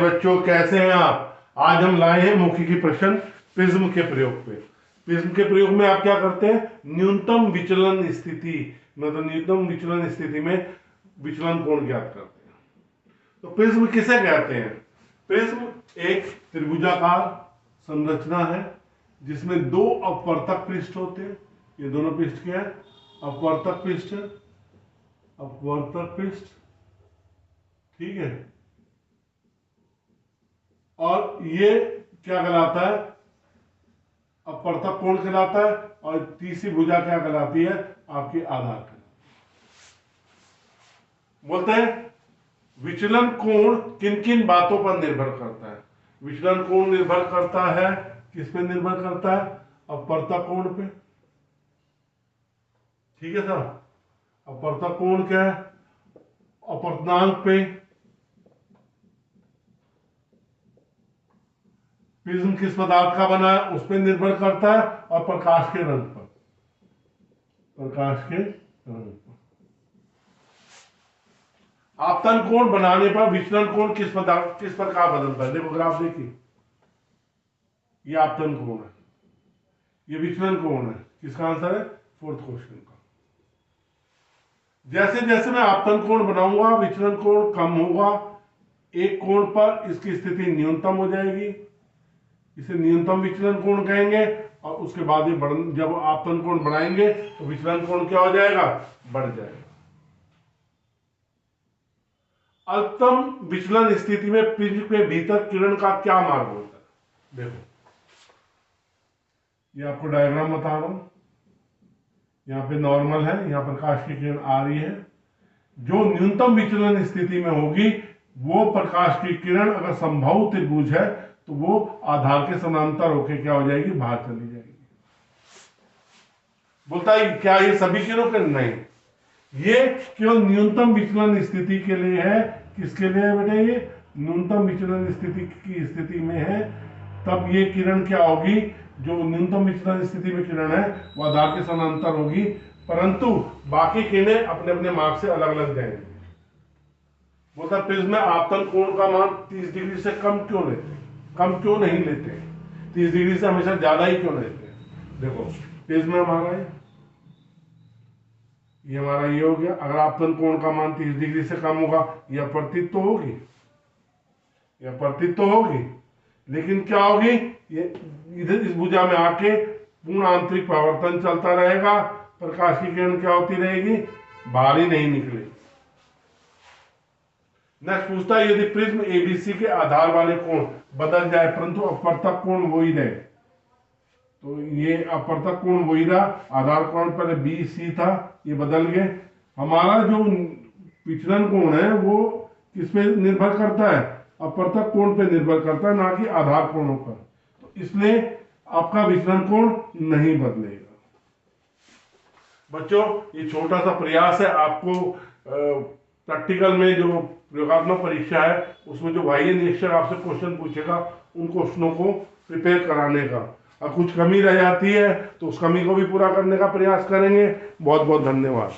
बच्चों, कैसे हैं आप? आज हम लाए हैं मौखिकी प्रश्न प्रिज्म के प्रयोग पे। प्रिज्म के प्रयोग में आप क्या करते हैं? न्यूनतम विचलन स्थिति, मतलब न्यूनतम विचलन स्थिति में विचलन कोण ज्ञात करते हैं। तो प्रिज्म किसे कहते हैं? प्रिज्म एक त्रिभुजाकार संरचना है जिसमें दो अपवर्तक पृष्ठ होते हैं। ये दोनों पृष्ठ क्या है? अपवर्तक पृष्ठ, अपवर्तक पृष्ठ, ठीक है। और ये क्या कहलाता है? अपवर्तक कोण कहलाता है। और तीसरी भुजा क्या कहलाती है? आपकी आधार कहलाती है। बोलते हैं विचलन कोण किन किन बातों पर निर्भर करता है? विचलन कोण निर्भर करता है, किस पे निर्भर करता है? अपवर्तक कोण पे, ठीक है साहब। अपवर्तक कोण क्या है? अपवर्तनांक पे, प्रिज्म किस पदार्थ का बना है उस पर निर्भर करता है, और प्रकाश के रंग पर, प्रकाश के रंग पर। आपतन कोण बनाने पर विचलन कोण किस प्रकार बदलता है? देखो ग्राफ देखिए, ये आपतन कोण है, ये विचलन कोण है। किसका आंसर है? फोर्थ क्वेश्चन का। जैसे जैसे मैं आपतन कोण बनाऊंगा विचलन कोण कम होगा। एक कोण पर इसकी स्थिति न्यूनतम हो जाएगी, इसे न्यूनतम विचलन कोण कहेंगे। और उसके बाद ये जब आपतन कोण बढ़ाएंगे तो विचलन कोण क्या हो जाएगा? बढ़ जाएगा। अल्पतम विचलन स्थिति में प्रिज्म के भीतर किरण का क्या मार्ग होता है? देखो, ये आपको डायग्राम बता रहा हूं। यहाँ पे नॉर्मल है, यहाँ प्रकाश की किरण आ रही है। जो न्यूनतम विचलन स्थिति में होगी वो प्रकाश की किरण अगर समबाहु त्रिभुज है तो वो आधार के समांतर होकर क्या हो जाएगी? बाहर चली जाएगी। बोलता है क्या ये सभी किरणों के? नहीं, ये केवल न्यूनतम विचलन स्थिति के लिए है। किसके लिए है बेटा? ये न्यूनतम विचलन स्थिति की स्थिति में है। तब ये किरण क्या होगी? जो न्यूनतम विचलन स्थिति में किरण है वो आधार के समांतर होगी, परंतु बाकी किरणें अपने अपने मार्ग से अलग अलग जाएंगी। बोलता प्रिज्म में आपतन कोण का मान 30 डिग्री से कम क्यों लेते हैं? कम क्यों नहीं लेते हैं? 30 डिग्री से हमेशा ज्यादा ही क्यों लेते हैं? देखो प्रिज्म में हमारा ये हमारा ये हो गया। अगर आपतन कोण का मान 30 डिग्री से कम होगा, यह अपवर्तित तो होगी, यह अपवर्तित तो होगी, लेकिन क्या होगी? ये इधर इस भुजा में आके पूर्ण आंतरिक परावर्तन चलता रहेगा। प्रकाश की किरण क्या होती रहेगी? बाहर ही नहीं निकलेगी। नेक्स्ट पूछता है यदि प्रिज्म एबीसी के आधार वाले कोण बदल जाए परंतु अपवर्तक कोण वही रहे, तो ये अपवर्तक कोण वही रहा। आधार कोण पहले बी सी था, ये बदल गए। हमारा जो विचलन कोण है वो किस पे निर्भर करता है? अपवर्तक कोण पे निर्भर करता है, ना कि आधार कोणों पर। तो इसलिए आपका विचलन कोण नहीं बदलेगा। बच्चों, ये छोटा सा प्रयास है आपको प्रैक्टिकल में जो प्रयोगात्मक परीक्षा है उसमें जो बाह्य निरीक्षक आपसे क्वेश्चन पूछेगा उन क्वेश्चनों को प्रिपेयर कराने का। और कुछ कमी रह जाती है तो उस कमी को भी पूरा करने का प्रयास करेंगे। बहुत बहुत धन्यवाद।